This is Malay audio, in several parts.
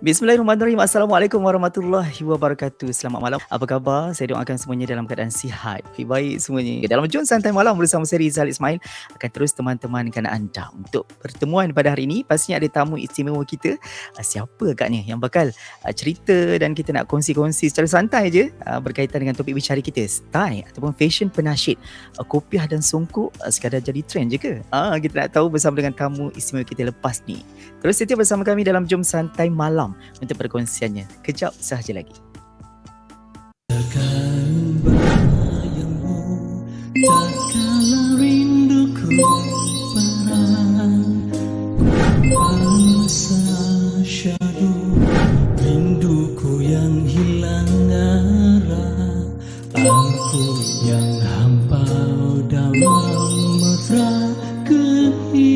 Bismillahirrahmanirrahim. Assalamualaikum warahmatullahi wabarakatuh. Selamat malam. Apa khabar? Saya doakan semuanya dalam keadaan sihat. Baik semuanya. Dalam Jom Santai Malam bersama saya Rizal Ismail akan terus teman-temankan anda untuk pertemuan pada hari ini. Pastinya ada tamu istimewa kita. Siapa agaknya yang bakal cerita dan kita nak kongsi-kongsi secara santai je berkaitan dengan topik bicara kita, style ataupun fashion penasyid, kopiah dan songkok sekadar jadi trend je ke? Kita nak tahu bersama dengan tamu istimewa kita lepas ni. Terus setia bersama kami dalam Jom Santai Malam untuk perkongsiannya. Kejap sahaja lagi. Takkan bayangmu, tak kala rinduku perang, rasa syadu rinduku yang hilang arah, aku yang hampau dalam mesra kehidupan.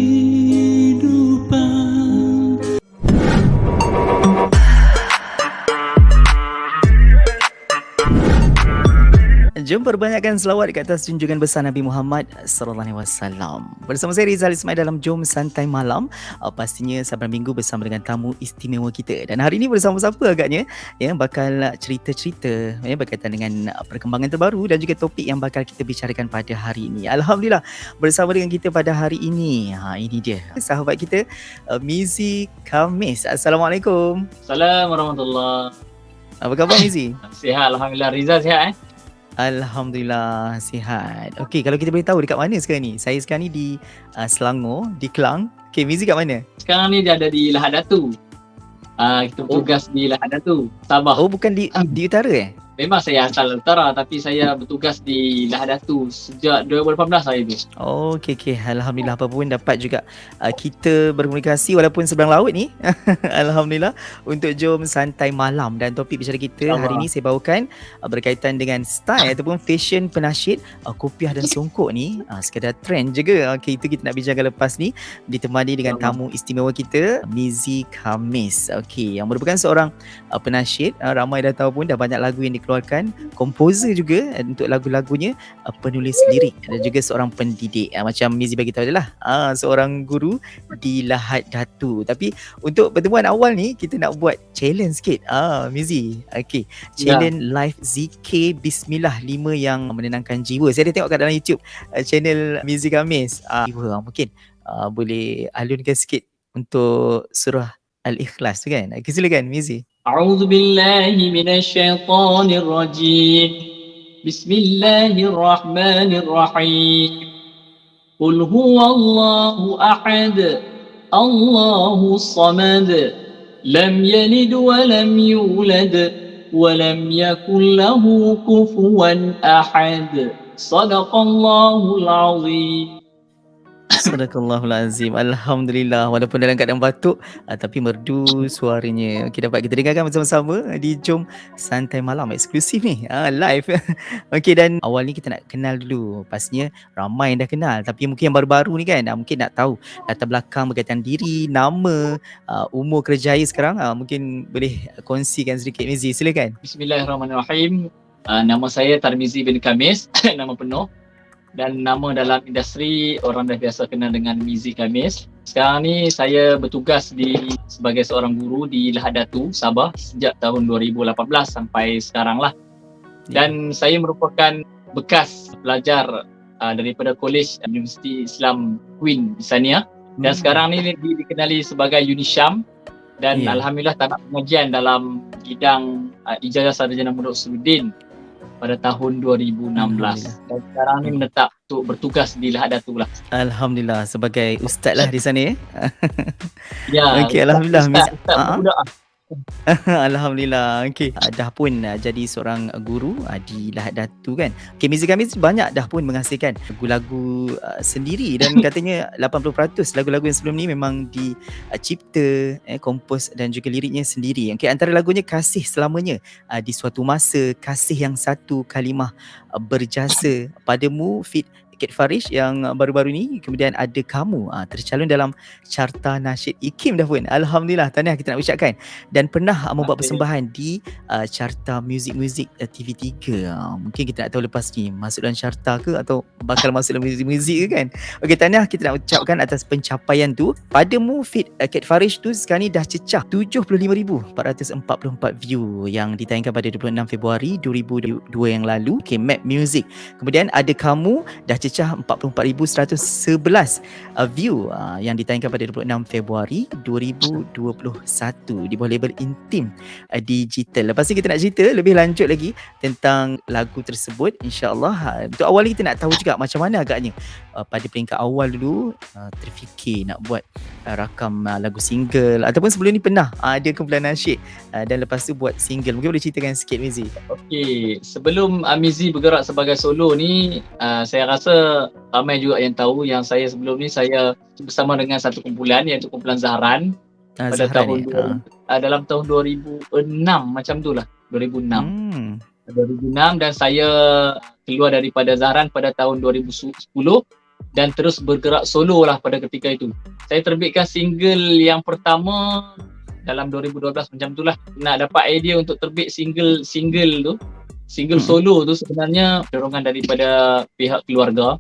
Jom perbanyakkan selawat ke atas junjungan besar Nabi Muhammad sallallahu alaihi wasallam. Bersama saya Rizal Ismail dalam Jom Santai Malam. Pastinya saban minggu bersama dengan tamu istimewa kita. Dan hari ini bersama siapa agaknya yang bakal cerita-cerita berkaitan dengan perkembangan terbaru dan juga topik yang bakal kita bicarakan pada hari ini. Alhamdulillah bersama dengan kita pada hari ini. Ini dia sahabat kita Mizi Khamis. Assalamualaikum. Assalamualaikum warahmatullahi. Apa khabar Mizi? Sihat, alhamdulillah. Rizal sihat Alhamdulillah sihat. Okey, kalau kita boleh tahu dekat mana sekarang ni? Saya sekarang ni di Selangor, di Kelang. Okey, Mizi kat mana? Sekarang ni dia ada di Lahad Datu. Kita bertugas di Lahad Datu, Sabah. Oh, bukan di utara Memang saya asal utara tapi saya bertugas di Lahad Datu sejak 2018 hari tu. Oh, okey. Alhamdulillah apa pun dapat juga kita berkomunikasi walaupun seberang laut ni. Alhamdulillah untuk Jom Santai Malam, dan topik bicara kita hari ini saya bawakan berkaitan dengan style ataupun fashion penasyid kopiah dan songkok ni. Sekadar trend je ke? Okey, itu kita nak bincangkan lepas ni ditemani dengan tamu istimewa kita Mizi Khamis. Okey, yang merupakan seorang penasyid, ramai dah tahu pun dah banyak lagu yang dikeluarkan, komposer juga untuk lagu-lagunya, penulis lirik dan juga seorang pendidik. Macam Mizi bagi tahu adalah seorang guru di Lahad Datu. Tapi untuk pertemuan awal ni kita nak buat challenge sikit. Mizi, okey. Challenge live zikir Bismillah 5 yang menenangkan jiwa. Saya ada tengok kat dalam YouTube channel Mizi Khamis. Mungkin boleh alunkan sikit untuk surah Al-Ikhlas tu kan. Okay, silakan Mizi. A'udzu billahi minasyaitonir rajim. Bismillahirrahmanirrahim. Qul huwallahu ahad. Allahus samad. Lam yalid wa lam yulad wa lam yakul lahu kufuwan ahad. Sadaqallahul azim. Sadaqallahul azim. Alhamdulillah, walaupun dalam keadaan batuk tapi merdu suaranya. Okey, dapat kita dengarkan bersama-sama di Jom Santai Malam eksklusif ni, live. Okey, dan awal ni kita nak kenal dulu. Pastinya ramai yang dah kenal, tapi mungkin yang baru-baru ni kan mungkin nak tahu latar belakang berkaitan diri, nama, umur kerjaya sekarang. Mungkin boleh kongsikan sedikit Mizi, silakan. Bismillahirrahmanirrahim. Nama saya Tarmizi bin Khamis, nama penuh. Dan nama dalam industri orang dah biasa kenal dengan Mizi Khamis. Sekarang ni saya bertugas sebagai seorang guru di Lahad Datu, Sabah sejak tahun 2018 sampai sekarang lah. Dan saya merupakan bekas pelajar daripada Kolej Universiti Islam Queen di Sania. Dan sekarang ni dikenali sebagai Unisham. Dan alhamdulillah tamat pengajian dalam bidang ijazah sarjana muda usuluddin pada tahun 2016. Dan sekarang ni menetap untuk bertugas di Lahad Datu lah. Alhamdulillah sebagai ustaz lah di sana Ya. Okey, alhamdulillah. Ustaz budak. Alhamdulillah. Okey, dah pun jadi seorang guru di Lahad Datu kan. Okey, Mizi Khamis banyak dah pun menghasilkan lagu-lagu sendiri dan katanya 80% lagu-lagu yang sebelum ni memang dicipta, kompos dan juga liriknya sendiri. Okey, antara lagunya Kasih Selamanya, Di Suatu Masa, Kasih Yang Satu, Kalimah Berjasa, Padamu, Fit Kate Farish yang baru-baru ni. Kemudian Ada Kamu tercalon dalam Carta Nasyid IKIM dah pun. Alhamdulillah, tahniah kita nak ucapkan. Dan pernah membuat persembahan di Carta Muzik TV3. Mungkin kita nak tahu lepas ni masuk dalam carta ke atau bakal masuk dalam muzik ke kan. Okey, tahniah kita nak ucapkan atas pencapaian tu. Padamu Fit Kate Farish tu sekarang ni dah cecah 75,444 view yang ditayangkan pada 26 Februari 2022 yang lalu. Okay, Map Music. Kemudian Ada Kamu dah cecah 44,111 view yang ditayangkan pada 26 Februari 2021 di bawah label Intim Digital. Lepas ni kita nak cerita lebih lanjut lagi tentang lagu tersebut, insya-Allah. Untuk awal ni kita nak tahu juga macam mana agaknya pada peringkat awal dulu terfikir nak buat rakam lagu single, ataupun sebelum ni pernah ada kumpulan nasyid dan lepas tu buat single. Mungkin boleh ceritakan sikit, Mizi. Okey, sebelum Mizi bergerak sebagai solo ni, saya rasa ramai juga yang tahu yang saya sebelum ni saya bersama dengan satu kumpulan iaitu kumpulan Zahran pada tahun dalam tahun 2006 macam tu lah, 2006. 2006 dan saya keluar daripada Zahran pada tahun 2010 dan terus bergerak solo lah pada ketika itu. Saya terbitkan single yang pertama dalam 2012 macam tu lah. Nak dapat idea untuk terbit single solo tu sebenarnya dorongan daripada pihak keluarga.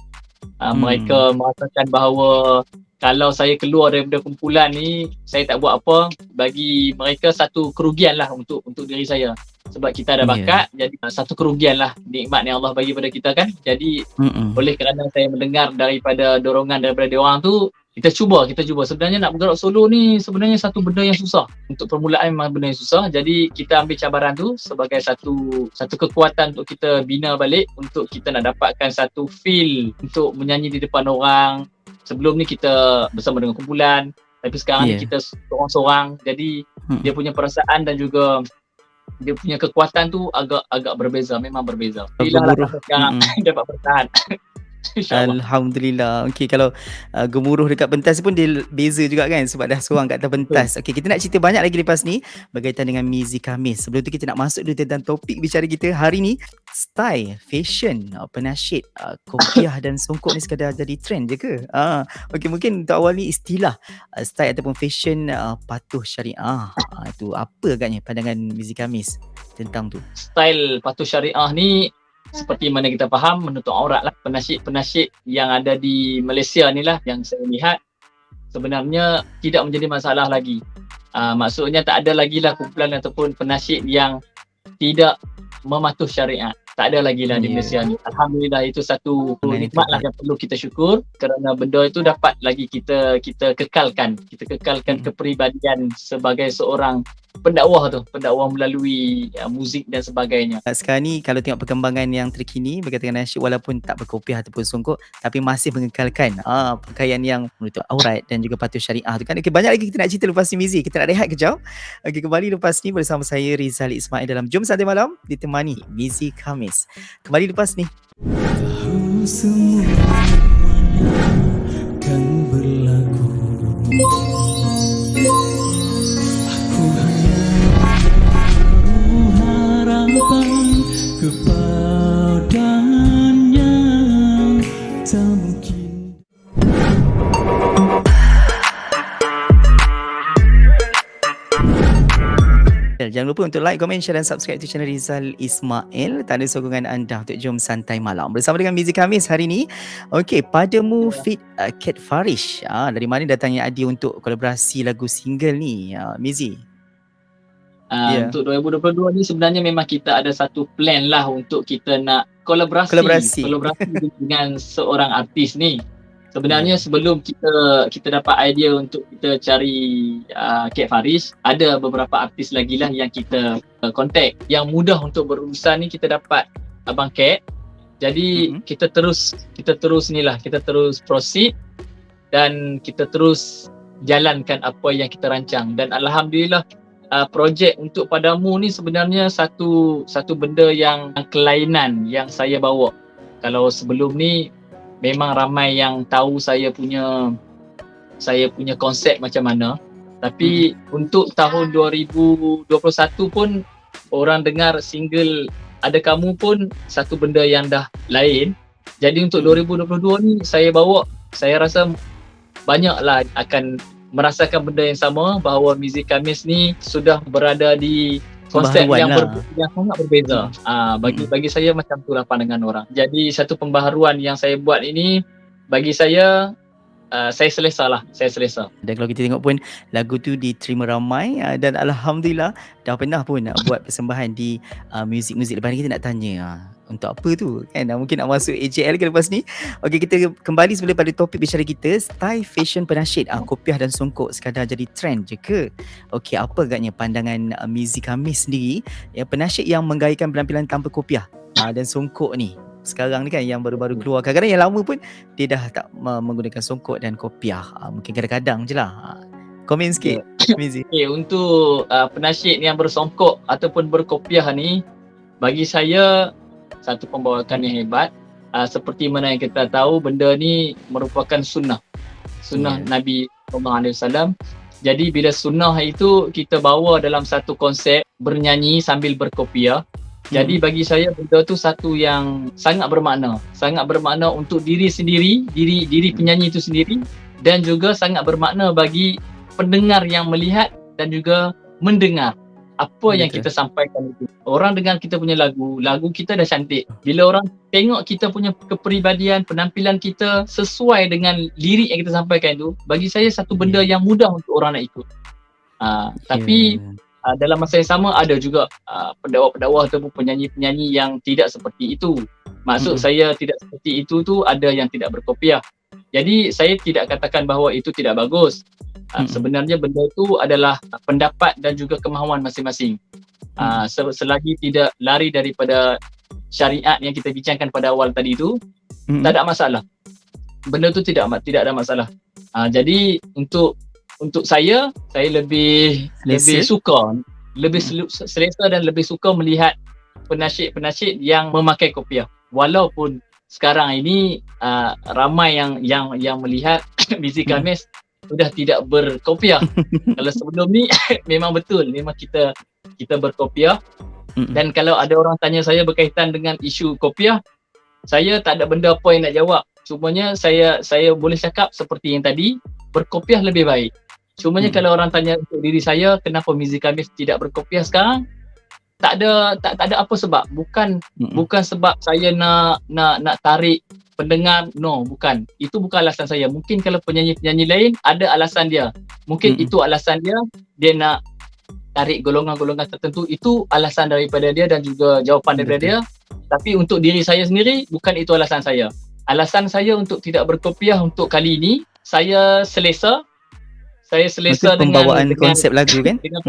Mereka merasakan bahawa kalau saya keluar daripada kumpulan ni, saya tak buat apa, bagi mereka satu kerugian lah untuk diri saya. Sebab kita ada bakat, jadi satu kerugian lah nikmat yang Allah bagi pada kita kan. Jadi oleh kerana saya mendengar daripada dorongan daripada diorang tu, kita cuba. Sebenarnya nak bergerak solo ni sebenarnya satu benda yang susah. Untuk permulaan memang benda yang susah. Jadi kita ambil cabaran tu sebagai satu kekuatan untuk kita bina balik, untuk kita nak dapatkan satu feel untuk menyanyi di depan orang. Sebelum ni kita bersama dengan kumpulan, tapi sekarang ni kita seorang-seorang. Jadi dia punya perasaan dan juga dia punya kekuatan tu agak berbeza, memang berbeza. Bila lah sekarang dapat bertahan. Alhamdulillah. Okey, kalau gemuruh dekat pentas pun dia beza juga kan, sebab dah seorang kat atas pentas. Okey, kita nak cerita banyak lagi lepas ni berkaitan dengan Mizi Khamis. Sebelum tu kita nak masuk dulu tentang topik bicara kita hari ni. Style, fashion, penasyid, kopiah dan songkok ni sekadar jadi trend je ke? Okey, mungkin untuk awal ni istilah style ataupun fashion patuh syariah. Itu apa agaknya pandangan Mizi Khamis tentang tu? Style patuh syariah ni seperti mana kita faham, menutup aurat lah. Penasyid yang ada di Malaysia ni lah yang saya lihat sebenarnya tidak menjadi masalah lagi. Maksudnya tak ada lagi lah kumpulan ataupun penasyid yang tidak mematuh syariat. Tak ada lagi lah di Malaysia ni. Alhamdulillah, itu satu nikmat lah yang perlu kita syukur, kerana benda itu dapat lagi kita kekalkan. Kita kekalkan kepribadian sebagai seorang pendakwah melalui muzik dan sebagainya. Sekarang ni kalau tengok perkembangan yang terkini berkaitan dengan nasyid, walaupun tak berkopiah ataupun songkok, tapi masih mengekalkan pakaian yang menutup aurat dan juga patuh syariah tu kan. Okay, banyak lagi kita nak cerita lepas ni, Mizi. Kita nak rehat kejap. Okay, kembali lepas ni bersama saya Rizal Ismail dalam Jom Santai Malam ditemani Mizi Khamis. Kembali lepas ni. Tahu semua kan berlaku. Aku hanya harapan kepadanya, tak mungkin. Jangan lupa untuk like, komen, share dan subscribe to channel Rizal Ismail. Tanda sokongan anda untuk Jom Santai Malam bersama dengan Mizi Khamis hari ni. Okey, Padamu Fit Kate Farish. Dari mana datangnya idea untuk kolaborasi lagu single ni, Mizi? Untuk 2022 ni sebenarnya memang kita ada satu plan lah untuk kita nak kolaborasi dengan seorang artis ni. Sebenarnya sebelum kita dapat idea untuk kita cari Kate Farish, ada beberapa artis lagi lah yang kita contact. Yang mudah untuk berurusan ni kita dapat Abang Kate. Jadi kita terus proceed dan kita terus jalankan apa yang kita rancang. Dan alhamdulillah projek untuk Padamu ni sebenarnya satu benda yang kelainan yang saya bawa. Kalau sebelum ni memang ramai yang tahu saya punya konsep macam mana. Tapi untuk tahun 2021 pun orang dengar single Ada Kamu pun satu benda yang dah lain. Jadi untuk 2022 ni saya rasa banyaklah akan merasakan benda yang sama, bahawa muzik Khamis ni sudah berada di konsep Pembaharuan lah. yang sangat berbeza. Bagi saya macam tu lah pandangan orang. Jadi satu pembaharuan yang saya buat ini, bagi saya selesa. Dan kalau kita tengok pun lagu tu diterima ramai, dan alhamdulillah dah pernah pun nak buat persembahan di muzik-muzik lepas ni. Kita nak tanya untuk apa tu kan, mungkin nak masuk AJL ke lepas ni. Okey, kita kembali semula pada topik bicara kita, style fashion penasyid, kopiah dan songkok sekadar jadi trend je ke? Okey, apa agaknya pandangan muzik Khamis sendiri, penasyid yang menggayakan penampilan tanpa kopiah dan songkok ni sekarang ni kan, yang baru-baru keluar. Kadang-kadang yang lama pun dia dah tak menggunakan songkok dan kopiah, mungkin kadang-kadang je lah. Komen sikit Mizi. Okay, untuk penasyid yang bersongkok ataupun berkopiah ni, bagi saya satu pembawakan yang hebat. Seperti mana yang kita tahu, benda ni merupakan sunnah Nabi SAW. Jadi bila sunnah itu kita bawa dalam satu konsep bernyanyi sambil berkopiah, jadi bagi saya benda tu satu yang sangat bermakna untuk diri sendiri, diri penyanyi itu sendiri, dan juga sangat bermakna bagi pendengar yang melihat dan juga mendengar apa yang kita sampaikan itu. Orang dengar kita punya lagu kita dah cantik. Bila orang tengok kita punya kepribadian, penampilan kita sesuai dengan lirik yang kita sampaikan itu, bagi saya satu benda yang mudah untuk orang nak ikut. Tapi dalam masa yang sama ada juga pendakwa-pendakwa ataupun penyanyi-penyanyi yang tidak seperti itu. Maksud saya tidak seperti itu tu ada yang tidak berkopiah. Jadi saya tidak katakan bahawa itu tidak bagus. Sebenarnya benda tu adalah pendapat dan juga kemahuan masing-masing. Selagi tidak lari daripada syariat yang kita bincangkan pada awal tadi itu, tak ada masalah. Benda tu tidak ada masalah. Jadi untuk saya lebih suka, lebih selesa dan lebih suka melihat penasyid-penasyid yang memakai kopiah. Walaupun sekarang ini ramai yang melihat muzik Khamis sudah tidak berkopiah. Kalau sebelum ni memang kita berkopiah. Dan kalau ada orang tanya saya berkaitan dengan isu kopiah, saya tak ada benda apa yang nak jawab. Cumanya saya boleh cakap seperti yang tadi, berkopiah lebih baik. Cumanya kalau orang tanya untuk diri saya, kenapa muzik Khamis tidak berkopiah sekarang? Tak ada apa sebab. Bukan sebab saya nak tarik pendengar, no, bukan. Itu bukan alasan saya. Mungkin kalau penyanyi-penyanyi lain ada alasan dia. Mungkin itu alasan dia nak tarik golongan-golongan tertentu. Itu alasan daripada dia dan juga jawapan daripada dia. Tapi untuk diri saya sendiri, bukan itu alasan saya. Alasan saya untuk tidak berkopiah untuk kali ini, saya selesa dengan pembawaan konsep lagu kan? Dengan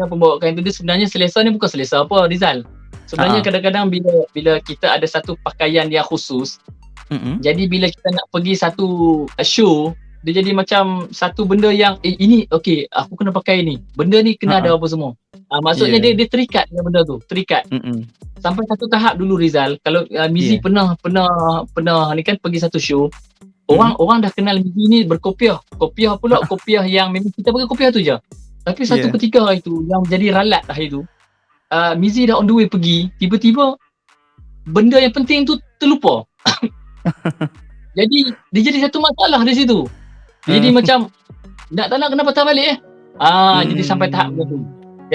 pembawakan itu. Dia sebenarnya selesa ni bukan selesa apa, Rizal. Sebenarnya kadang-kadang bila kita ada satu pakaian yang khusus, jadi bila kita nak pergi satu show, dia jadi macam satu benda yang ini okey, aku kena pakai ni. Benda ni kena ada apa semua. Maksudnya dia terikat dengan benda tu, terikat. Sampai satu tahap dulu, Rizal, kalau Mizi pernah ni kan pergi satu show, orang dah kenal Mizi ni berkopiah. Kopiah pula kopiah yang memang kita pakai kopiah tu je. Tapi satu ketika hari tu yang jadi ralat hari tu, Mizi dah on the way pergi, tiba-tiba benda yang penting tu terlupa. Jadi dia jadi satu masalah di situ. Jadi macam tak nak kena patah balik jadi sampai tahap macam tu.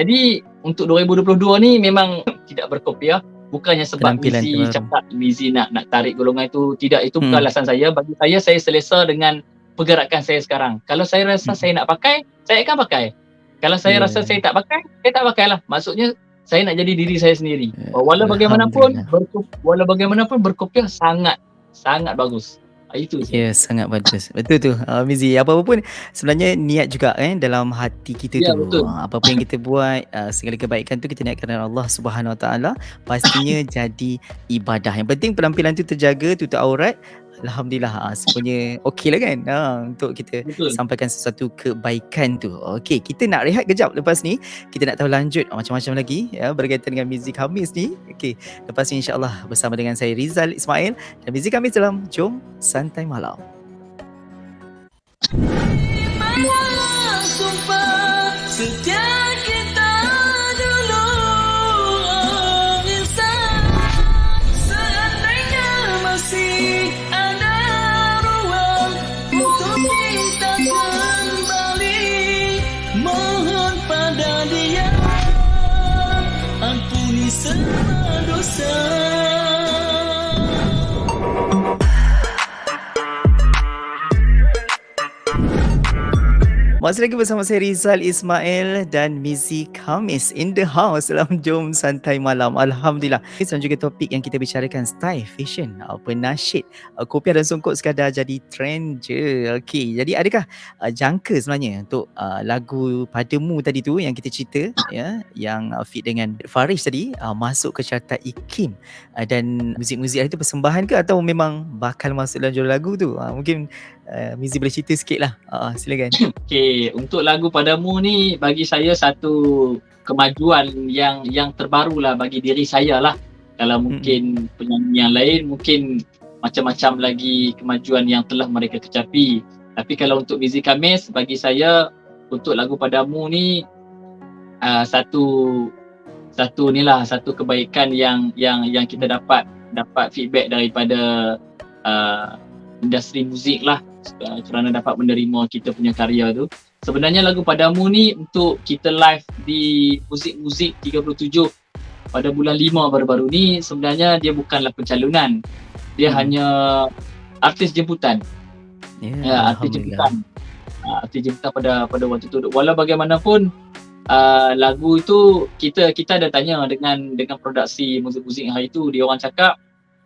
Jadi untuk 2022 ni memang tidak berkopiah. Bukannya sebab Mizi cakap Mizi nak tarik golongan itu. Tidak, itu bukan alasan saya. Bagi saya selesa dengan pergerakan saya sekarang. Kalau saya rasa saya nak pakai, saya akan pakai. Kalau saya rasa saya tak pakai, saya tak pakailah. Maksudnya saya nak jadi diri saya sendiri. Walau bagaimanapun berkopiah sangat bagus. Itu sangat bagus. Betul tu Mizi. Apa-apa pun sebenarnya niat juga dalam hati kita tu. Betul. Apa-apa yang kita buat, segala kebaikan tu kita niatkan dengan Allah Subhanahu Wa Taala, pastinya jadi ibadah. Yang penting penampilan tu terjaga, tutup aurat. Alhamdulillah, semuanya okey lah kan, untuk kita sampaikan sesuatu kebaikan tu. Okey, kita nak rehat kejap. Lepas ni kita nak tahu lanjut macam-macam lagi berkaitan dengan muzik Khamis ni. Okey, lepas ni insyaAllah bersama dengan saya Rizal Ismail dan muzik Khamis dalam Jom Santai Malam. Sumpah sejak kita dulu, seandainya masih Masih lagi bersama saya Rizal Ismail dan Mizi Khamis in the house dalam Jom Santai Malam. Alhamdulillah. Dan juga topik yang kita bicarakan style, fashion, penasyid, kopiah dan songkok sekadar jadi trend je. Okey, jadi adakah jangka sebenarnya untuk lagu Padamu tadi tu yang kita cerita ya, yang fit dengan Farish tadi masuk ke carta IKIM dan muzik-muzik itu persembahan ke atau memang bakal masuk dalam jurul lagu tu? Mungkin Mizi boleh cerita sikit lah. Silakan. Okay, untuk lagu Padamu ni bagi saya satu kemajuan yang terbaru lah bagi diri saya lah. Kalau mungkin penyanyi yang lain mungkin macam-macam lagi kemajuan yang telah mereka kecapi. Tapi kalau untuk Mizi Khamis, bagi saya untuk lagu Padamu ni satu kebaikan yang kita dapat feedback daripada industri muzik lah, kerana dapat menerima kita punya karya tu. Sebenarnya lagu Padamu ni untuk kita live di Muzik 37 pada bulan 5 baru-baru ni, sebenarnya dia bukanlah pencalonan. Dia hanya artis jemputan. Artis jemputan. Artis jemputan pada waktu tu. Walau bagaimanapun lagu itu kita ada tanya dengan produksi muzik-muzik hari tu, dia orang cakap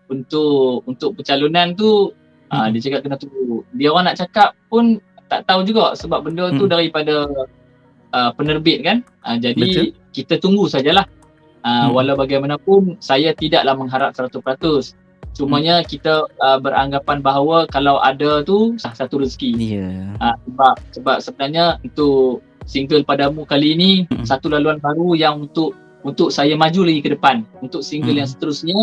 untuk pencalonan tu dia cakap kena tunggu. Dia orang nak cakap pun tak tahu juga sebab benda tu daripada penerbit kan. Jadi betul, kita tunggu sajalah. Walau bagaimanapun saya tidaklah mengharap 100%. Cumanya kita beranggapan bahawa kalau ada tu satu rezeki. Sebab sebenarnya untuk single Padamu kali ni satu laluan baru yang untuk saya maju lagi ke depan. Untuk single yang seterusnya,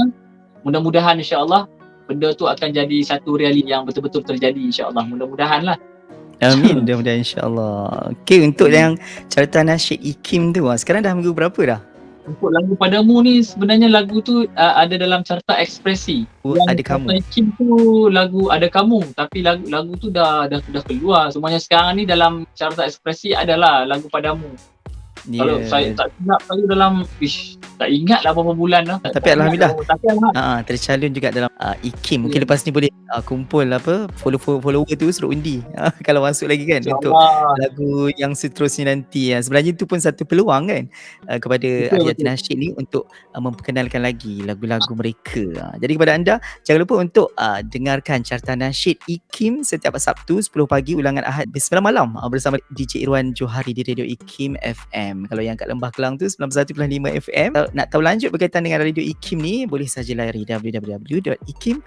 mudah-mudahan insya-Allah benda tu akan jadi satu realiti yang betul-betul terjadi, insya-Allah. Mudah-mudahan lah. Amin, mudah-mudahan insya-Allah. Okey, untuk yang carta nasyid IKIM tu sekarang dah minggu berapa dah? Untuk lagu Padamu ni sebenarnya lagu tu ada dalam carta ekspresi. Ada Kamu. IKIM tu lagu Ada Kamu, tapi lagu tu dah keluar. Semuanya sekarang ni dalam carta ekspresi adalah lagu Padamu. Kalau saya tak silap saya dalam tak ingat lah berapa bulan lah. Tapi alhamdulillah tercalon juga dalam IKIM. Mungkin lepas ni boleh kumpul follower tu suruh undi kalau masuk lagi kan untuk lagu yang seterusnya nanti. Sebenarnya itu pun satu peluang kan kepada ahli nasyid ni untuk memperkenalkan lagi lagu-lagu mereka. Jadi kepada anda jangan lupa untuk dengarkan carta nasyid IKIM setiap Sabtu 10 pagi, ulangan Ahad 9 malam bersama DJ Irwan Johari di Radio IKIM FM. Kalau yang kat Lembah Kelang tu 91.5 FM. Nak tahu lanjut berkaitan dengan Radio IKIM ni, boleh saja layari www.ikim.my.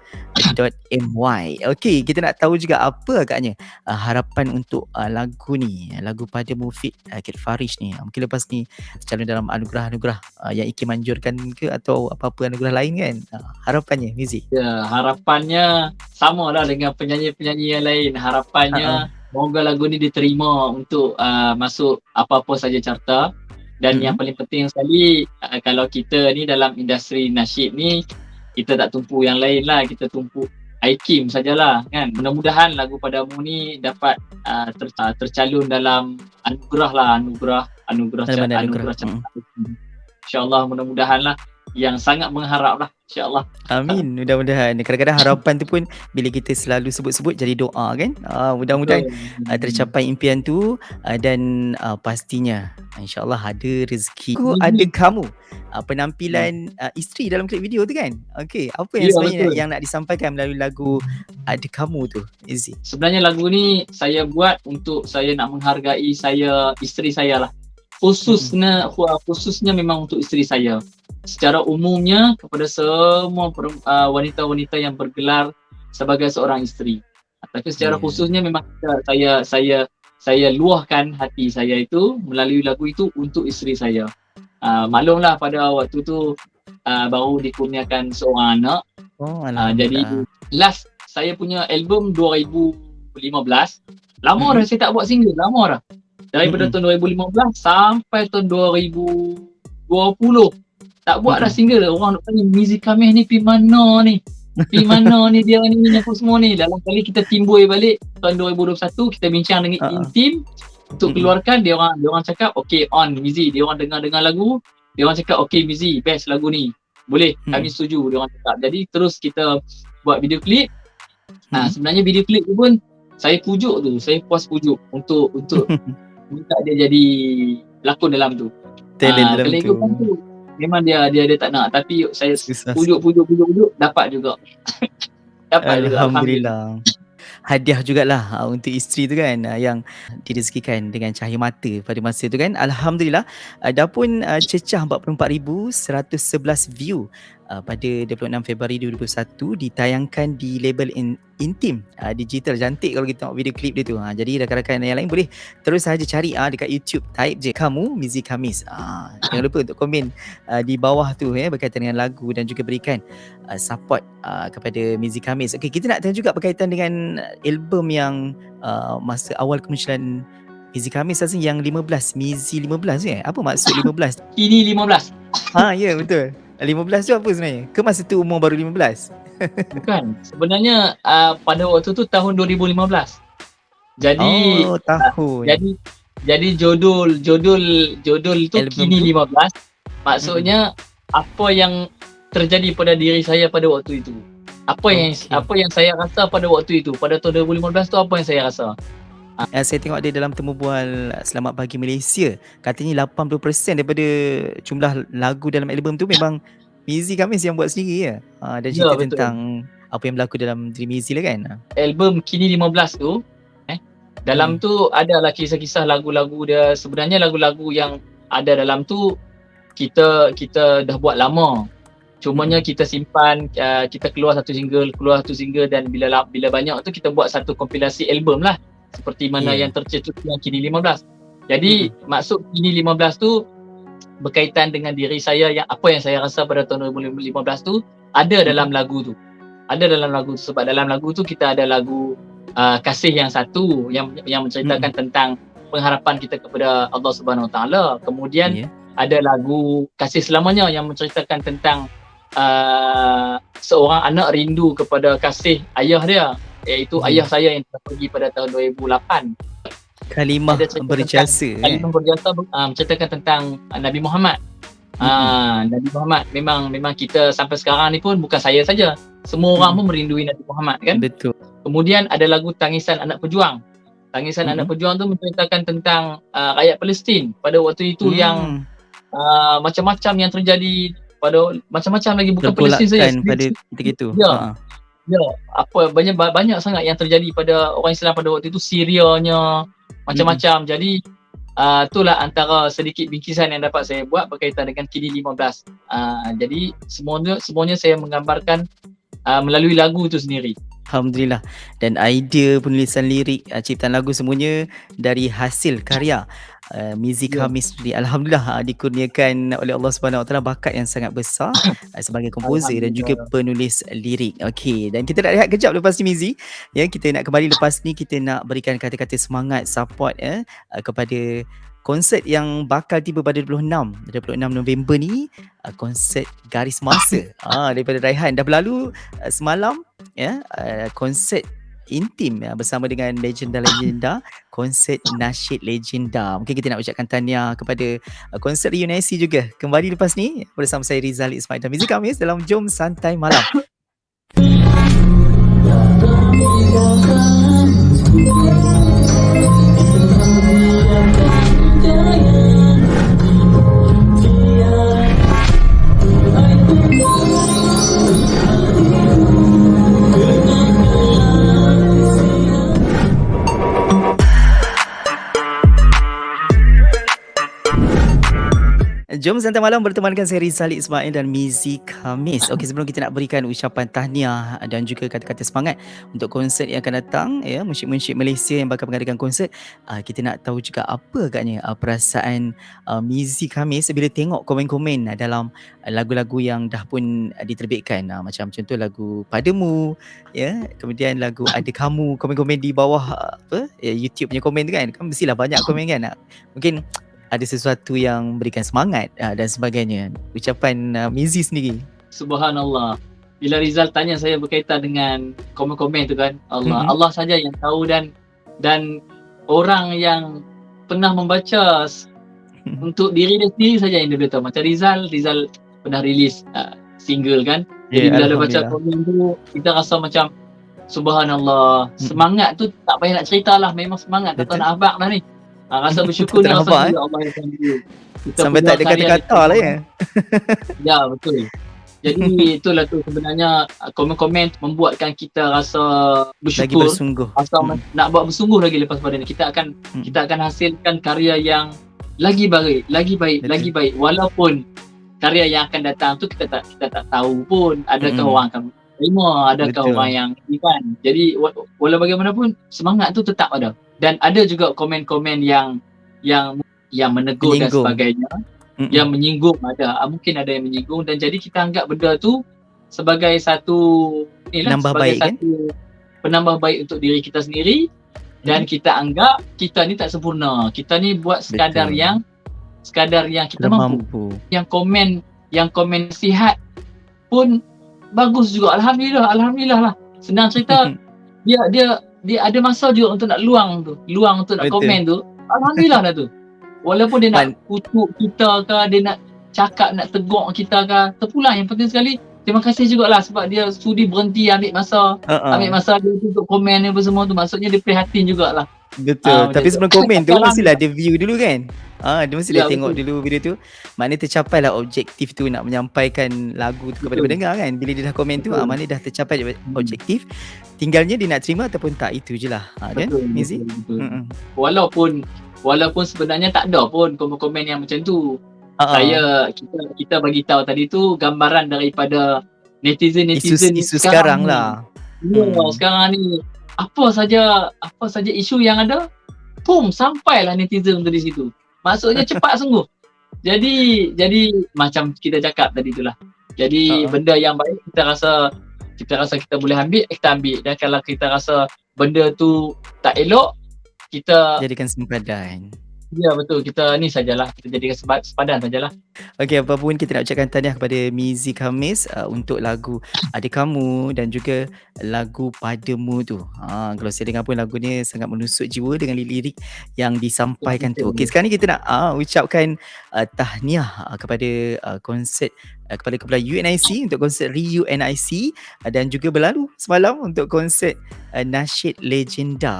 Okey, kita nak tahu juga apa agaknya harapan untuk lagu ni, lagu Padamu fit Kid Farish ni. Mungkin lepas ni tercalon dalam anugerah-anugerah yang IKIM anjurkan ke atau apa-apa anugerah lain kan. Harapannya Mizi? Ya, harapannya sama lah dengan penyanyi-penyanyi yang lain. Harapannya semoga lagu ni diterima untuk masuk apa-apa saja carta. Dan yang paling penting sekali, kalau kita ni dalam industri nasyid ni, kita tak tumpu yang lain lah, kita tumpu IKIM sajalah kan. Mudah-mudahan lagu Padamu ni dapat tercalon dalam anugerah carta. InsyaAllah, mudah-mudahan lah, yang sangat mengharap lah, insyaAllah. Amin, mudah-mudahan. Kadang-kadang harapan tu pun bila kita selalu sebut-sebut jadi doa kan. Mudah-mudahan tercapai impian tu dan pastinya insyaAllah ada rezeki. Ada Kamu, penampilan isteri dalam klip video tu kan. Okey, apa yang sebenarnya yang nak disampaikan melalui lagu Ada Kamu tu, Izzy? Sebenarnya lagu ni saya buat untuk saya nak menghargai isteri saya lah. Khususnya memang untuk isteri saya. Secara umumnya kepada semua wanita-wanita yang bergelar sebagai seorang isteri. Tapi secara khususnya memang saya luahkan hati saya itu melalui lagu itu untuk isteri saya. Maklumlah pada waktu tu baru dikurniakan seorang anak. Jadi last saya punya album 2015. Lama dah saya tak buat single, lama dah. Daripada tahun 2015 sampai tahun 2020 tak buat dah single. Orang nak tanya Mizi Khamis ni pergi mana ni? Pergi mana ni dia ni apa semua ni. Dalam kali kita timbul balik tahun 2021, kita bincang dengan Intim untuk keluarkan. Dia orang cakap okay on Mizi. Dia orang dengar lagu, dia orang cakap okay Mizi best lagu ni. boleh, kami setuju dia orang cakap. Jadi terus kita buat video klip. Sebenarnya video klip tu pun saya pujuk tu, saya puas pujuk untuk minta dia jadi pelakon dalam tu. Talent dalam Kalau ikutkan tu. tu memang dia tak nak, tapi saya Susah. pujuk dapat juga. Dapat juga, alhamdulillah. Alhamdulillah. Hadiah jugalah untuk isteri tu kan, yang direzekikan dengan cahaya mata pada masa tu kan. Alhamdulillah, dah pun cecah 44,111 view pada 26 Februari 2021, ditayangkan di label Intim Digital. Cantik kalau kita tengok video klip dia tu. Jadi rakan-rakan yang lain boleh terus saja cari dekat YouTube, type je Kamu Mizi Khamis. Jangan lupa untuk komen di bawah tu berkaitan dengan lagu dan juga berikan support kepada Mizi Khamis. Okey, kita nak tanya juga berkaitan dengan album yang masa awal kemunculan Mizi Khamis rasanya yang 15, Mizi 15 Apa maksud 15? Kini 15. Ya betul. 15 tu apa sebenarnya? Ke masa tu umur baru 15? Bukan. Sebenarnya pada waktu tu tahun 2015. Jadi tahun. Jadi judul tu Album Kini tu? 15. Maksudnya apa yang terjadi pada diri saya pada waktu itu. Apa yang saya rasa pada waktu itu, pada tahun 2015 tu apa yang saya rasa. Saya tengok dia dalam Temu Bual Selamat Pagi Malaysia, katanya 80% daripada jumlah lagu dalam album tu memang Mizi Khamis yang buat sendiri ya. Dan cerita betul. tentang apa yang berlaku dalam diri Mizi lah kan. Album Kini 15 tu dalam tu adalah kisah-kisah lagu-lagu dia. Sebenarnya lagu-lagu yang ada dalam tu kita dah buat lama. Cumanya kita simpan, kita keluar satu single dan bila banyak tu kita buat satu kompilasi album lah. Seperti mana yang tercetus yang Kini 15. Jadi maksud Kini 15 tu berkaitan dengan diri saya, yang apa yang saya rasa pada tahun 2015 tu ada dalam lagu tu. Ada dalam lagu tu, sebab dalam lagu tu kita ada lagu Kasih yang satu yang menceritakan tentang pengharapan kita kepada Allah Subhanahu Wa Taala. Kemudian ada lagu Kasih Selamanya yang menceritakan tentang seorang anak rindu kepada kasih ayah dia, iaitu ayah saya yang telah pergi pada tahun 2008. Kalimah berjasa. Kalimah berjasa menceritakan tentang Nabi Muhammad. Nabi Muhammad memang kita sampai sekarang ni pun bukan saya saja, semua orang pun merindui Nabi Muhammad kan. Betul. Kemudian ada lagu Tangisan Anak Pejuang. Tangisan Anak Pejuang tu menceritakan tentang rakyat Palestin pada waktu itu yang macam-macam yang terjadi pada macam-macam lagi, bukan Palestin saja pada ketika itu. Banyak sangat yang terjadi pada orang Islam pada waktu itu, Syrianya macam-macam. Jadi itulah antara sedikit bingkisan yang dapat saya buat berkaitan dengan Kini 15. Jadi semuanya saya menggambarkan melalui lagu itu sendiri. Alhamdulillah. Dan idea penulisan lirik, ciptaan lagu semuanya dari hasil karya Mizi Khamis sendiri. Alhamdulillah dikurniakan oleh Allah Subhanahu Wa Taala bakat yang sangat besar sebagai komposer dan juga penulis lirik. Okey, dan kita nak rehat kejap lepas ni Mizi. Ya, kita nak kembali lepas ni, kita nak berikan kata-kata semangat, support kepada konsert yang bakal tiba pada 26 November ni, konsert Garis Masa daripada Raihan. Dah berlalu semalam konsert intim bersama dengan legenda, konsert nasyid legenda. Mungkin kita nak ucapkan tahniah kepada konsert reunisi juga. Kembali lepas ni bersama saya Rizal Ismail dan Mizi Khamis dalam Jom Santai Malam. Jom Santai Malam bertemankan saya Rizal Ismail dan Mizi Khamis. Okey, sebelum kita nak berikan ucapan tahniah dan juga kata-kata semangat untuk konsert yang akan datang, musyik-musyik Malaysia yang bakal mengadakan konsert, kita nak tahu juga apa agaknya perasaan Mizi Khamis bila tengok komen-komen dalam lagu-lagu yang dah pun diterbitkan. Macam contoh lagu Padamu, kemudian lagu Ada Kamu, komen-komen di bawah YouTube punya komen tu kan mestilah banyak komen kan. Mungkin ada sesuatu yang berikan semangat dan sebagainya. Ucapan Mizi sendiri. Subhanallah. Bila Rizal tanya saya berkaitan dengan komen-komen tu kan, Allah saja yang tahu, dan orang yang pernah membaca untuk diri dia sendiri saja yang dia boleh tahu. Macam Rizal pernah rilis single kan. Ya, Jadi bila ada baca Alhamdulillah. komen tu, kita rasa macam subhanallah, semangat tu tak payah nak cerita lah, memang semangat tak tahu Betul. nak abang dah ni. Rasa Tak bersyukur ni, nak rasa abang, ya Allah yang kami. Kita sampai punya tak ada karya kata-kata lah ya. Ya, betul. Jadi itulah tu sebenarnya komen-komen membuatkan kita rasa Lagi bersyukur, bersungguh. rasa nak buat bersungguh lagi lepas pada ni. Kita akan hasilkan karya yang lagi baik, lagi baik, Betul. lagi baik. Walaupun karya yang akan datang tu kita tak tahu pun adakah orang akan terima, adakah Betul. orang yang kan. Jadi walau bagaimanapun semangat tu tetap ada. Dan ada juga komen-komen yang menegur dan Menyinggung. sebagainya. Yang menyinggung ada, mungkin ada yang menyinggung, dan jadi kita anggap benda tu sebagai satu Penambah sebagai baik, kan? satu penambah baik untuk diri kita sendiri. Dan kita anggap kita ni tak sempurna, kita ni buat sekadar Betul. yang kita mampu. Yang komen sihat pun bagus juga, alhamdulillah lah. Senang cerita, dia ada masa juga untuk nak luang untuk nak Betul. komen tu, alhamdulillah dah tu. Walaupun dia nak kutuk kita ke, dia nak cakap, nak tegur kita ke, terpulang. Yang penting sekali, terima kasih jugalah sebab dia sudi berhenti ambil masa dia untuk komen apa semua tu. Maksudnya dia prihatin jugalah. Betul. Tapi sebelum komen tu mestilah dia view dulu kan. Dia mesti dia tengok dulu video tu. Maknanya tercapailah objektif tu nak menyampaikan lagu tu kepada pendengar kan. Bila dia dah komen tu, maknanya dah tercapai objektif. Tinggalnya dia nak terima ataupun tak, itu je lah. Kan? Mizi? Walaupun sebenarnya tak ada pun komen-komen yang macam tu. Kita bagi tahu tadi tu gambaran daripada netizen isu sekarang lah. Sekarang ni apa saja isu yang ada, sampailah netizen tu di situ. Maksudnya cepat sungguh. Jadi macam kita cakap tadi itulah. Jadi benda yang baik kita rasa kita boleh ambil, kita ambil. Dan kalau kita rasa benda tu tak elok, kita jadikan sempadan. Ya betul, kita ni sajalah, kita jadikan sepadan sajalah. Okey, apa pun kita nak ucapkan tahniah kepada Mizi Khamis untuk lagu Adik Kamu dan juga lagu Padamu tu. Kalau saya dengar pun lagu ni sangat menusuk jiwa dengan lirik yang disampaikan tu. Okey, sekarang ni kita nak ucapkan tahniah kepada konsert kepada kumpulan UNIC untuk konsert ReUNIC dan juga berlalu semalam untuk konsert Nasyid Legenda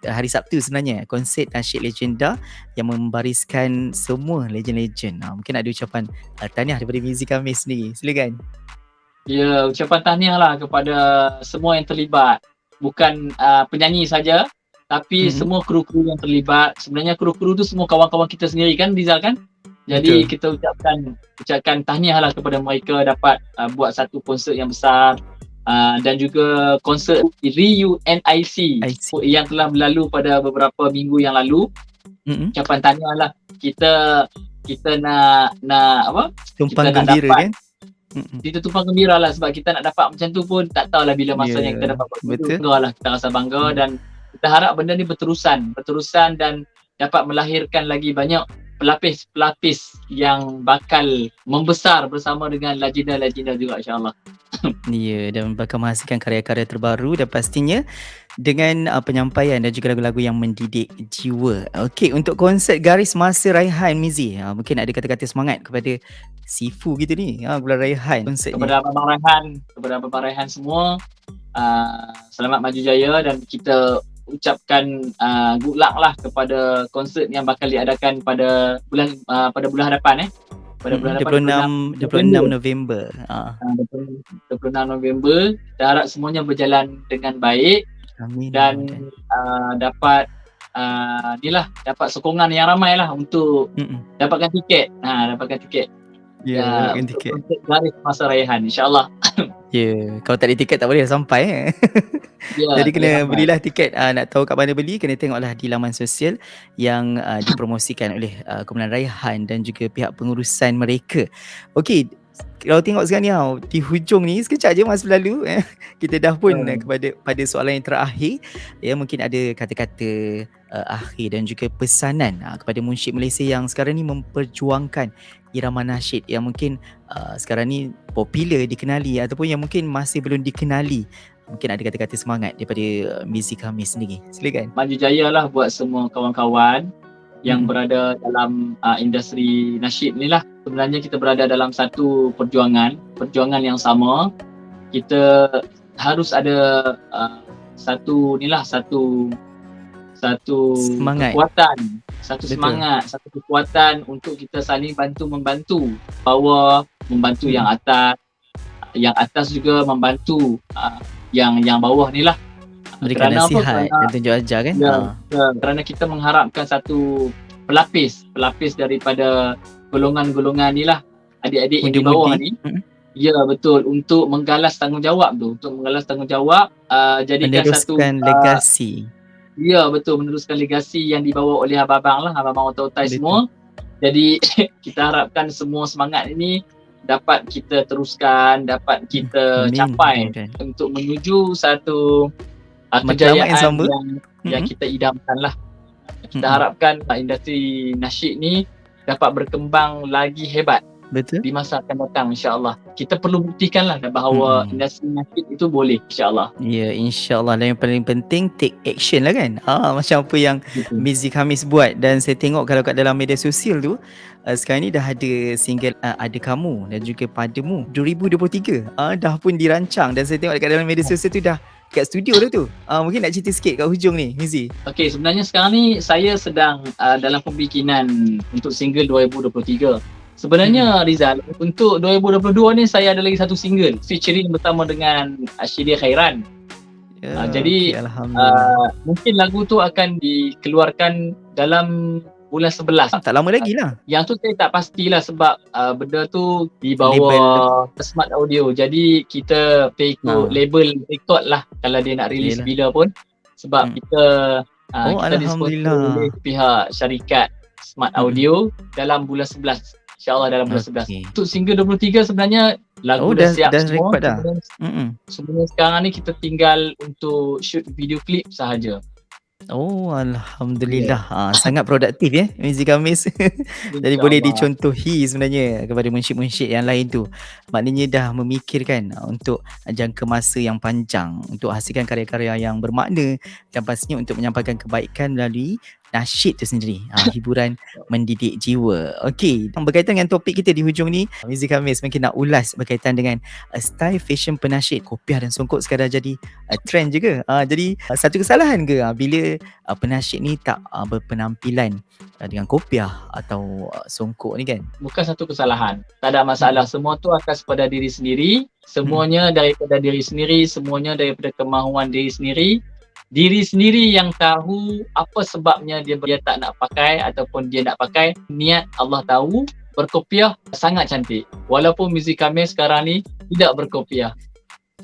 hari Sabtu sebenarnya, konsert Nasyid Legenda yang membariskan semua legend-legend. Mungkin ada ucapan tahniah daripada Mizi Khamis sendiri. Silakan. Ya, ucapan tahniah lah kepada semua yang terlibat. Bukan penyanyi saja, tapi semua kru-kru yang terlibat. Sebenarnya kru-kru tu semua kawan-kawan kita sendiri kan, Rizal kan? Jadi kita ucapkan tahniah lah kepada mereka dapat buat satu konsert yang besar. Dan juga konsert ReUNIC yang telah berlalu pada beberapa minggu yang lalu. Ucapan tahniah lah. Kita nak apa? Tumpang gembira kan? Kita tumpang gembira lah sebab kita nak dapat macam tu pun tak tahulah bila masanya kita dapat. Betul. Bangga lah, kita rasa bangga dan kita harap benda ni berterusan dan dapat melahirkan lagi banyak pelapis-pelapis yang bakal membesar bersama dengan legenda-legenda juga insya-Allah. Ya, dan bakal menghasilkan karya-karya terbaru dan pastinya dengan penyampaian dan juga lagu-lagu yang mendidik jiwa. Okey, untuk konsert Garis Masa Raihan Mizi, mungkin ada kata-kata semangat kepada Sifu kita ni, bulan Raihan konsertnya. Kepada Abang Raihan semua, selamat maju jaya dan kita ucapkan good luck lah kepada konsert yang bakal diadakan pada bulan hadapan pada bulan 26 November. 26 November. Kita harap semuanya berjalan dengan baik. Amin. Dan dapat dapat sokongan yang ramai lah untuk dapatkan tiket. Dapatkan tiket. Dapatkan tiket. Untuk Garis Masa Raihan insya-Allah. Kalau tak ada tiket tak boleh sampai jadi kena belilah tiket. Nak tahu kat mana beli, kena tengoklah di laman sosial yang dipromosikan oleh kumpulan Raihan dan juga pihak pengurusan mereka. Okey, kalau tengok sekarang ni di hujung ni sekejap je masa berlalu kita dah pun pada soalan yang terakhir mungkin ada kata-kata akhir dan juga pesanan kepada munsyid Malaysia yang sekarang ni memperjuangkan irama nasyid yang mungkin sekarang ni popular dikenali ataupun yang mungkin masih belum dikenali. Mungkin ada kata-kata semangat daripada Mizi Khamis sendiri. Silakan. Maju jaya lah buat semua kawan-kawan yang berada dalam industri nasyid ni lah. sebenarnya kita berada dalam satu perjuangan yang sama. Kita harus ada satu Semangat. kekuatan, satu Betul. semangat, satu kekuatan untuk kita saling bantu membantu. Bawah membantu yang atas juga membantu yang bawah ni lah. Berikan Kerana apa? nasihat dan tunjuk ajar kan. Kerana kita mengharapkan satu pelapis daripada golongan-golongan ni lah, adik-adik yang di bawah ni. Ya, betul, untuk menggalas tanggungjawab tu, jadikan satu Meneruskan legasi. ya, betul, meneruskan legasi yang dibawa oleh abang-abang lah, abang-abang otai-otai semua. Jadi kita harapkan semua semangat ini dapat kita teruskan, dapat kita capai untuk menuju satu kejayaan yang sama yang kita idamkan lah. Kita harapkan industri nasyid ni dapat berkembang lagi hebat. Betul. Di masa akan datang, insya-Allah. Kita perlu buktikanlah bahawa industri nasyid itu boleh, insya-Allah. Ya, insya-Allah. Dan yang paling penting take action lah kan. Macam apa yang Mizi Khamis buat. Dan saya tengok kalau kat dalam media sosial tu, sekarang ni dah ada single Ada Kamu dan juga Padamu 2023. Dah pun dirancang dan saya tengok dekat dalam media sosial tu dah kat studio dah tu. Mungkin nak cerita sikit kat hujung ni, Mizi. Okey, sebenarnya sekarang ni saya sedang dalam pembikinan untuk single 2023. Sebenarnya Rizal, untuk 2022 ni saya ada lagi satu single featuring bersama dengan Syidia Khairan. Jadi mungkin lagu tu akan dikeluarkan dalam bulan 11. Tak lama lagi lah. Yang tu saya tak pastilah sebab benda tu di bawah Smart Audio. Jadi kita ikut label record lah kalau dia nak release bila pun. Sebab kita disponsor oleh pihak syarikat Smart Audio dalam bulan 11. InsyaAllah dalam bulan 11. Untuk single 23 sebenarnya lagu dah siap semua. Sebenarnya sekarang ni kita tinggal untuk shoot video klip sahaja. Alhamdulillah. Sangat produktif ya Mizi Khamis. Jadi boleh dicontohi sebenarnya kepada munsyid-munsyid yang lain tu. Maknanya dah memikirkan untuk jangka masa yang panjang untuk hasilkan karya-karya yang bermakna dan pastinya untuk menyampaikan kebaikan melalui nasyid tu sendiri. Hiburan mendidik jiwa. Okey, berkaitan dengan topik kita di hujung ni, Mizi Khamis mungkin nak ulas berkaitan dengan style fashion penasyid. Kopiah dan songkok sekadar jadi trend je ke? Jadi satu kesalahan ke bila penasyid ni tak berpenampilan dengan kopiah atau songkok ni kan? Bukan satu kesalahan. Tak ada masalah. Semua tu atas pada diri sendiri. Semuanya daripada diri sendiri. Semuanya daripada kemahuan diri sendiri. Diri sendiri yang tahu apa sebabnya dia tak nak pakai ataupun dia nak pakai. Niat Allah tahu. Berkopiah sangat cantik. Walaupun Mizi Khamis sekarang ni tidak berkopiah.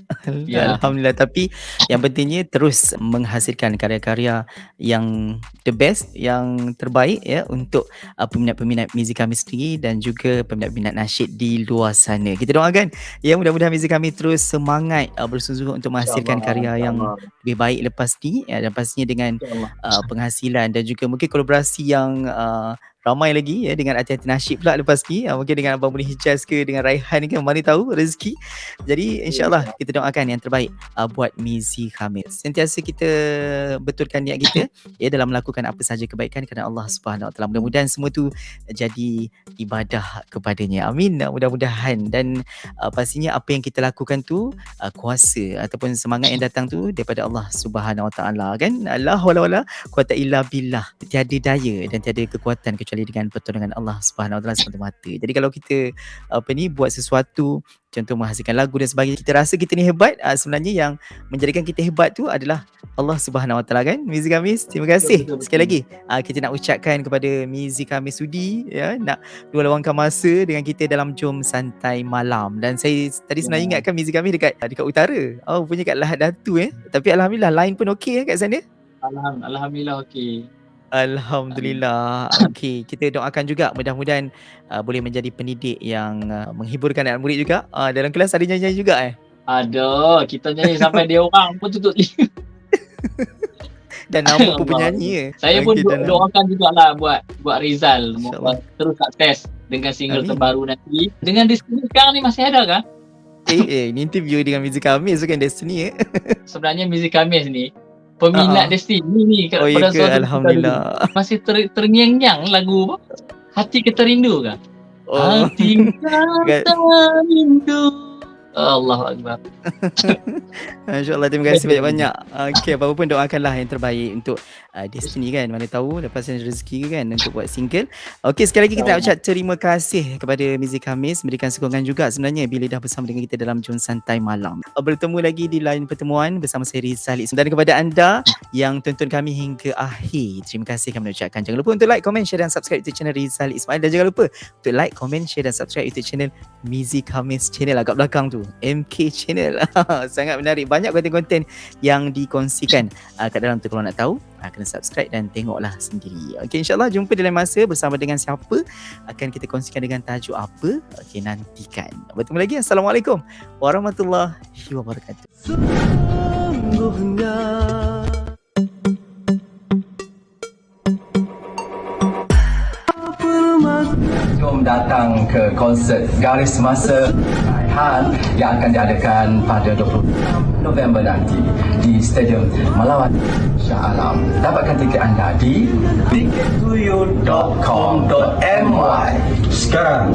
Alhamdulillah. Tapi yang pentingnya terus menghasilkan karya-karya yang the best, yang terbaik ya untuk peminat-peminat Mizi Khamis sendiri dan juga peminat-peminat nasyid di luar sana. Kita doakan ya mudah-mudahan Mizi Khamis terus semangat bersungguh-sungguh untuk menghasilkan karya yang lebih baik lepas ni ya, dan pastinya dengan penghasilan dan juga mungkin kolaborasi yang ramai lagi ya dengan artis nasyid pula lepas ni. Mungkin dengan Abang Buni Hijaz ke dengan Raihan ni kan, mana tahu rezeki. Jadi insyaAllah kita doakan yang terbaik buat Mizi Khamis. Sentiasa kita betulkan niat kita ya dalam melakukan apa sahaja kebaikan kerana Allah Subhanahu Wa Taala. Mudah-mudahan semua tu jadi ibadah kepadanya. Amin. Mudah-mudahan dan pastinya apa yang kita lakukan tu kuasa ataupun semangat yang datang tu daripada Allah Subhanahu Wa Taala kan. La haula wala quwata illa billah. Tiada daya dan tiada kekuatan kecuali dengan pertolongan Allah Subhanahu Wa Taala semata-mata. Jadi kalau kita buat sesuatu, contoh menghasilkan lagu dan sebagainya, kita rasa kita ni hebat, sebenarnya yang menjadikan kita hebat tu adalah Allah Subhanahu Wa Taala kan. Mizi Khamis, terima kasih sekali lagi. Kita nak ucapkan kepada Mizi Khamis sudi ya nak luangkan masa dengan kita dalam Jom Santai Malam. Dan saya tadi sebenarnya ingatkan Mizi Khamis dekat utara. Punya kat Lahad Datu tapi alhamdulillah line pun okey kat sana. Alhamdulillah okey. Alhamdulillah. Okey, kita doakan juga mudah-mudahan boleh menjadi pendidik yang menghiburkan anak murid juga. Dalam kelas ada nyanyi juga Ada, kita nyanyi sampai dia orang pun tutup telinga. Dan nama pun penyanyi Saya pun doakan jugalah buat Rizal terus sukses dengan single terbaru nanti. Dengan Destiny sekarang ni masih ada kah? Ni interview dengan Mizi Khamis bukan Destiny Sebenarnya Mizi Khamis ni peminat Destiny ni pada suatu alhamdulillah. masih terngiang-ngiang lagu apa? Hati Kita Rindu kah? Oh. Hati kata rindu. Allahu Akbar. InsyaAllah, terima kasih banyak-banyak. Okey, apa pun doakanlah yang terbaik untuk Destiny kan. Mana tahu lepas ni rezeki kan untuk buat single. Okey, sekali lagi kita nak ucap terima kasih kepada Mizi Khamis memberikan sokongan juga sebenarnya bila dah bersama dengan kita dalam Jom Santai Malam. Bertemu lagi di lain pertemuan bersama saya Rizal Ismail. Dan kepada anda yang tonton kami hingga akhir, terima kasih kami ucapkan. Jangan lupa untuk like, komen, share dan subscribe YouTube channel Rizal Ismail. Dan jangan lupa untuk like, komen, share dan subscribe YouTube channel Mizi Khamis channel agak belakang tu, MK channel. Sangat menarik, banyak konten-konten yang dikongsikan kat dalam tu. Kalau nak tahu, kena subscribe dan tengoklah sendiri. Okey, insyaAllah jumpa di lain masa bersama dengan siapa, akan kita kongsikan dengan tajuk apa. Okey, nantikan. Bertemu lagi. Assalamualaikum warahmatullahi wabarakatuh. Sungguhnya Jom datang ke konsert Garis Masa Raihan yang akan diadakan pada 26 November nanti di Stadium Malawat Shah Alam. Dapatkan tiket anda di tickettoyou.com.my. Sekarang